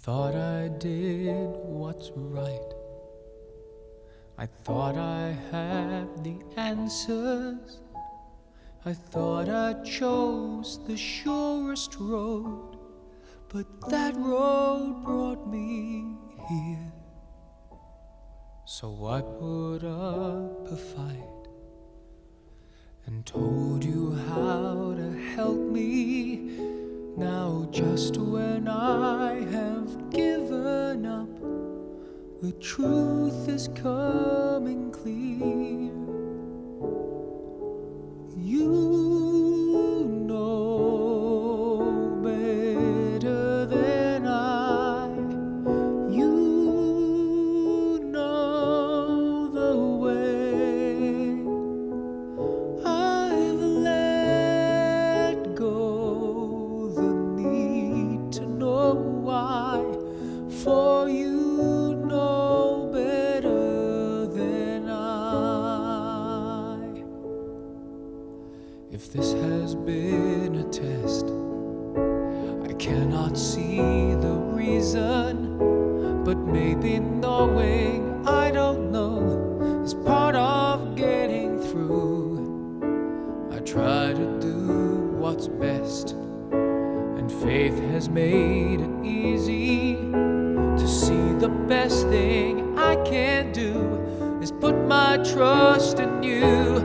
thought I did what's right. I thought I had the answers. I thought I chose the surest road, but that road brought me here. So I put up a fight and told you how to help me. Now just when I have given up, the truth is coming clear. You know better than I. You know the way. I've let go the need to know why, for you know better than I. If this has been a test, I cannot see the reason, but maybe knowing I don't know is part of getting through. I try to do what's best, and faith has made it easy to see the best thing I can do is put my trust in you.